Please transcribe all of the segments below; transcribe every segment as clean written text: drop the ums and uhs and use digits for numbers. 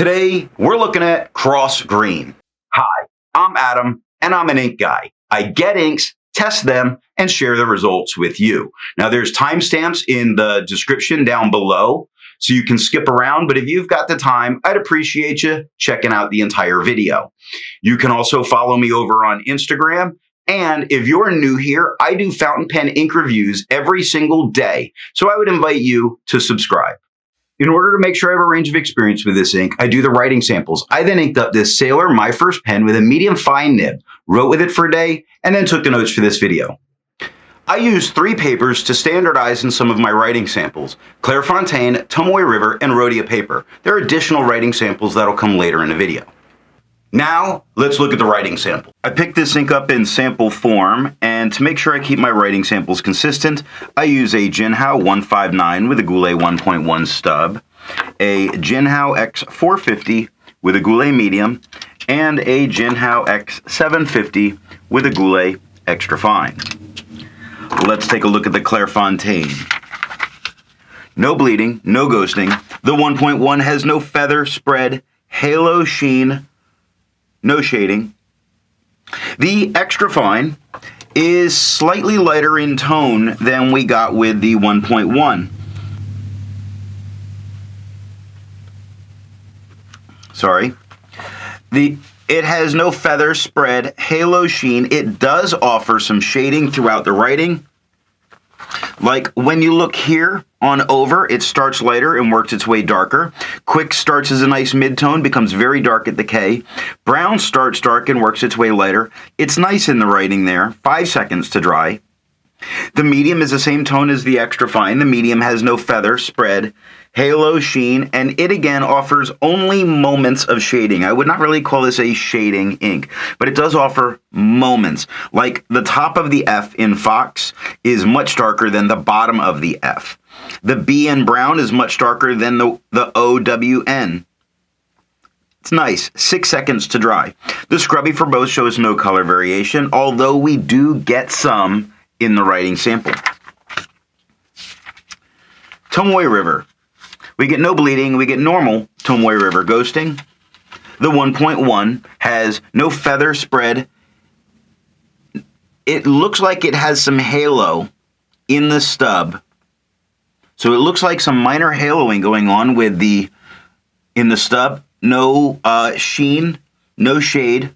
Today, we're looking at cross green. Hi, I'm Adam, and I'm an ink guy. I get inks, test them, and share the results with you. Now, there's timestamps in the description down below, so you can skip around, but if you've got the time, I'd appreciate you checking out the entire video. You can also follow me over on Instagram, and if you're new here, I do fountain pen ink reviews every single day, so I would invite you to subscribe. In order to make sure I have a range of experience with this ink, I do the writing samples. I then inked up this Sailor My First pen with a medium fine nib, wrote with it for a day, and then took the notes for this video. I used 3 papers to standardize in some of my writing samples: Clairfontaine, Tomoe River, and Rhodia paper. There are additional writing samples that'll come later in the video. Now, let's look at the writing sample. I picked this ink up in sample form, and to make sure I keep my writing samples consistent, I use a Jinhao 159 with a Goulet 1.1 stub, a Jinhao X450 with a Goulet medium, and a Jinhao X750 with a Goulet extra fine. Let's take a look at the Clairfontaine. No bleeding, no ghosting. The 1.1 has no feather, spread, halo, sheen, no shading. The extra fine is slightly lighter in tone than we got with the 1.1. Sorry. It has no feather, spread, halo, sheen. It does offer some shading throughout the writing. Like when you look here on over, it starts lighter and works its way darker. Quick starts as a nice mid-tone, becomes very dark at the K. Brown starts dark and works its way lighter. It's nice in the writing there. 5 seconds to dry. The medium is the same tone as the extra fine. The medium has no feather, spread, halo, sheen, and it again offers only moments of shading. I would not really call this a shading ink, but it does offer moments. Like the top of the F in Fox is much darker than the bottom of the F. The B in brown is much darker than the OWN. It's nice. 6 seconds to dry. The scrubby for both shows no color variation, although we do get some in the writing sample. Tomoe River. We get no bleeding, we get normal Tomoe River ghosting. The 1.1 has no feather spread. It looks like it has some halo in the stub. So it looks like some minor haloing going on with in the stub. No sheen, no shade.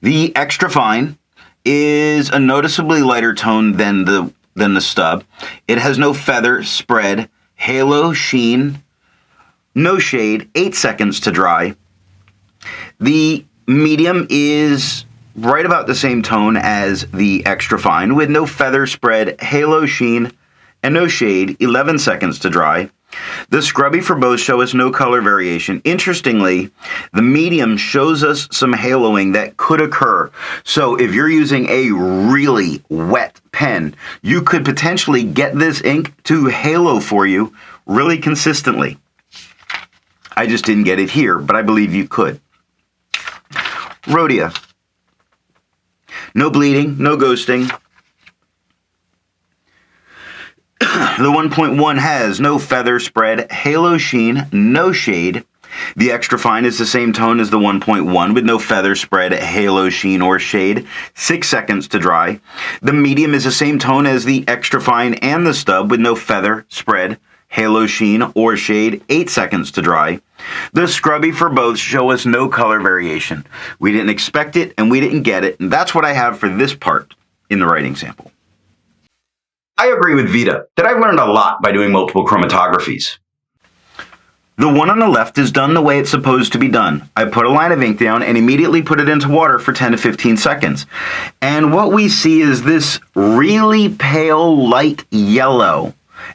The extra fine is a noticeably lighter tone than the stub. It has no feather, spread, halo, sheen, no shade, 8 seconds to dry. The medium is right about the same tone as the extra fine with no feather, spread, halo, sheen, and no shade, 11 seconds to dry. The scrubby for both show us no color variation. Interestingly, the medium shows us some haloing that could occur. So if you're using a really wet pen, you could potentially get this ink to halo for you really consistently. I just didn't get it here, but I believe you could. Rhodia. No bleeding, no ghosting. The 1.1 has no feather spread, halo sheen, no shade. The extra fine is the same tone as the 1.1 with no feather spread, halo sheen, or shade. 6 seconds to dry. The medium is the same tone as the extra fine and the stub with no feather spread, halo sheen, or shade. 8 seconds to dry. The scrubby for both show us no color variation. We didn't expect it and we didn't get it, and that's what I have for this part in the writing sample. I agree with Vita that I've learned a lot by doing multiple chromatographies. The one on the left is done the way it's supposed to be done. I put a line of ink down and immediately put it into water for 10 to 15 seconds. And what we see is this really pale light yellow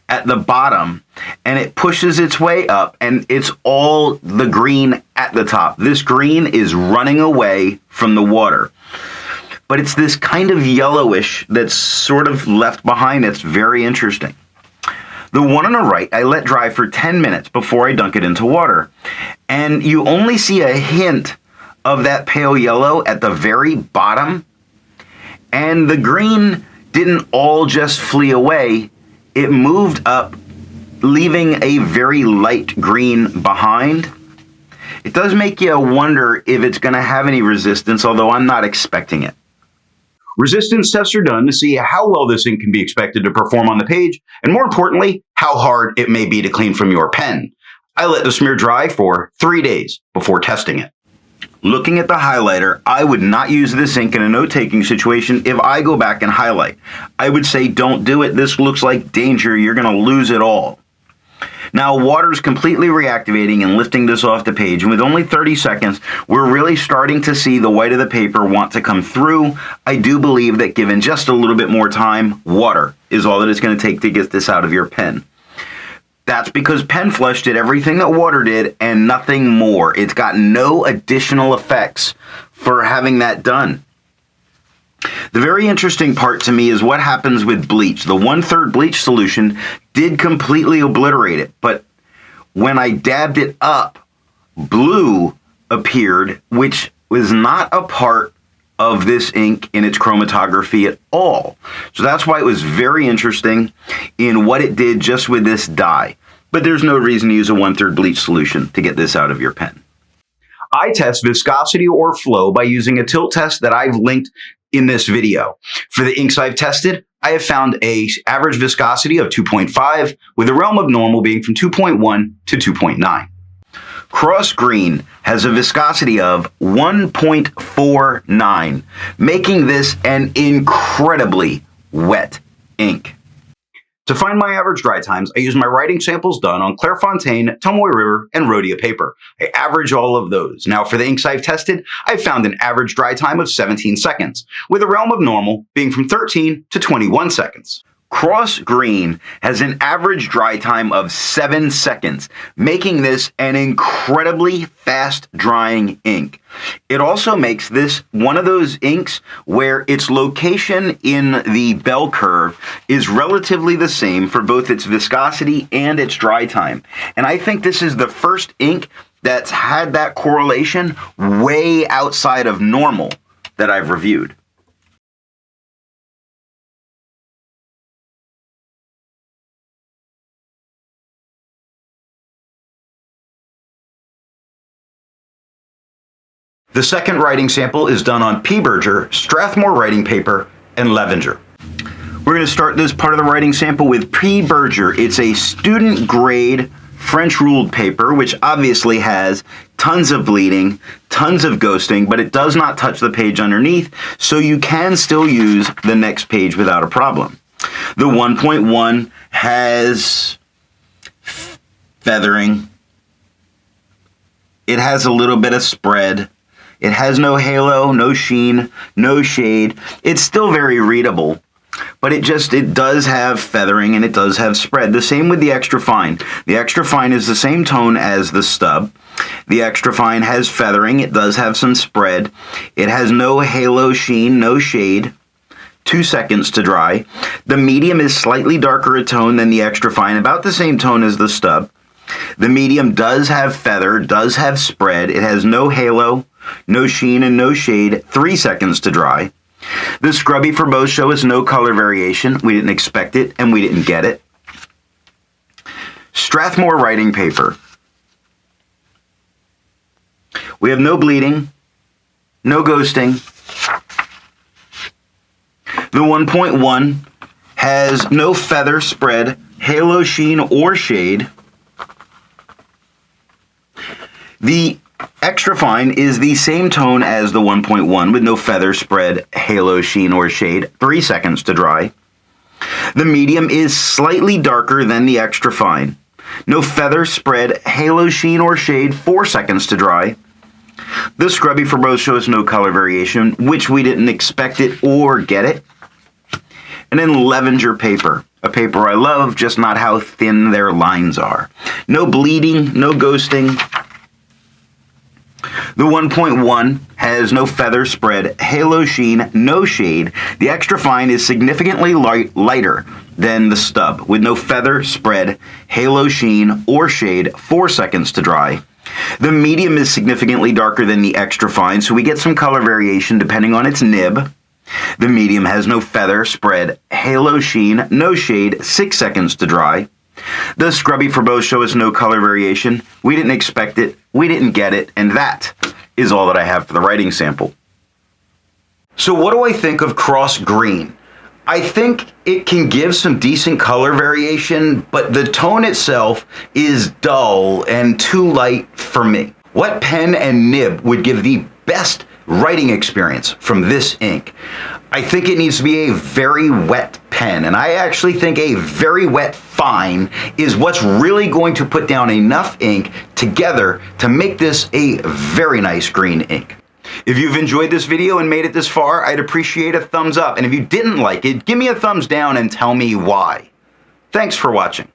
at the bottom, and it pushes its way up, and it's all the green at the top. This green is running away from the water. But it's this kind of yellowish that's sort of left behind. It's very interesting. The one on the right, I let dry for 10 minutes before I dunk it into water. And you only see a hint of that pale yellow at the very bottom. And the green didn't all just flee away. It moved up leaving a very light green behind, it does make you wonder if it's going to have any resistance, although I'm not expecting it. Resistance tests are done to see how well this ink can be expected to perform on the page, and more importantly, how hard it may be to clean from your pen. I let the smear dry for 3 days before testing it. Looking at the highlighter, I would not use this ink in a note-taking situation if I go back and highlight. I would say don't do it. This looks like danger. You're going to lose it all. Now, water is completely reactivating and lifting this off the page, and with only 30 seconds, we're really starting to see the white of the paper want to come through. I do believe that given just a little bit more time, water is all that it's going to take to get this out of your pen. That's because Pen Flush did everything that water did and nothing more. It's got no additional effects for having that done. The very interesting part to me is what happens with bleach. The 1/3 bleach solution did completely obliterate it, but when I dabbed it up, blue appeared, which was not a part of this ink in its chromatography at all. So that's why it was very interesting in what it did just with this dye. But there's no reason to use a 1/3 bleach solution to get this out of your pen. I test viscosity or flow by using a tilt test that I've linked in this video. For the inks I've tested, I have found an average viscosity of 2.5, with the realm of normal being from 2.1 to 2.9. Cross Green has a viscosity of 1.49, making this an incredibly wet ink. To find my average dry times, I use my writing samples done on Clairfontaine, Tomoe River, and Rhodia paper. I average all of those. Now, for the inks I've tested, I've found an average dry time of 17 seconds, with the realm of normal being from 13 to 21 seconds. Cross Green has an average dry time of 7 seconds, making this an incredibly fast drying ink. It also makes this one of those inks where its location in the bell curve is relatively the same for both its viscosity and its dry time. And I think this is the first ink that's had that correlation way outside of normal that I've reviewed. The second writing sample is done on P. Berger, Strathmore writing paper, and Levenger. We're going to start this part of the writing sample with P. Berger. It's a student grade French ruled paper, which obviously has tons of bleeding, tons of ghosting, but it does not touch the page underneath, so you can still use the next page without a problem. The 1.1 has feathering. It has a little bit of spread. It has no halo, no sheen, no shade. It's still very readable, but it does have feathering and it does have spread. The same with the extra fine. The extra fine is the same tone as the stub. The extra fine has feathering. It does have some spread. It has no halo, sheen, no shade. 2 seconds to dry. The medium is slightly darker a tone than the extra fine, about the same tone as the stub. The medium does have feather, does have spread. It has no halo, no sheen, and no shade. 3 seconds to dry. The scrubby for both show us no color variation. We didn't expect it, and we didn't get it. Strathmore writing paper. We have no bleeding, no ghosting. The 1.1 has no feather, spread, halo, sheen, or shade. The extra fine is the same tone as the 1.1 with no feather, spread, halo, sheen, or shade. 3 seconds to dry. The medium is slightly darker than the extra fine. No feather, spread, halo, sheen, or shade. 4 seconds to dry. The scrubby for both shows no color variation, which we didn't expect it or get it. And then Levenger paper. A paper I love, just not how thin their lines are. No bleeding, no ghosting. The 1.1 has no feather, spread, halo, sheen, no shade. The extra fine is significantly lighter than the stub, with no feather, spread, halo, sheen, or shade. 4 seconds to dry. The medium is significantly darker than the extra fine, so we get some color variation depending on its nib. The medium has no feather, spread, halo, sheen, no shade. 6 seconds to dry. The scrubby for both show us no color variation. We didn't expect it, we didn't get it, and that is all that I have for the writing sample. So what do I think of cross green? I think it can give some decent color variation, but the tone itself is dull and too light for me. What pen and nib would give the best writing experience from this ink? I think it needs to be a very wet pen, and I actually think a very wet fine is what's really going to put down enough ink together to make this a very nice green ink. If you've enjoyed this video and made it this far, I'd appreciate a thumbs up, and if you didn't like it, give me a thumbs down and tell me why. Thanks for watching.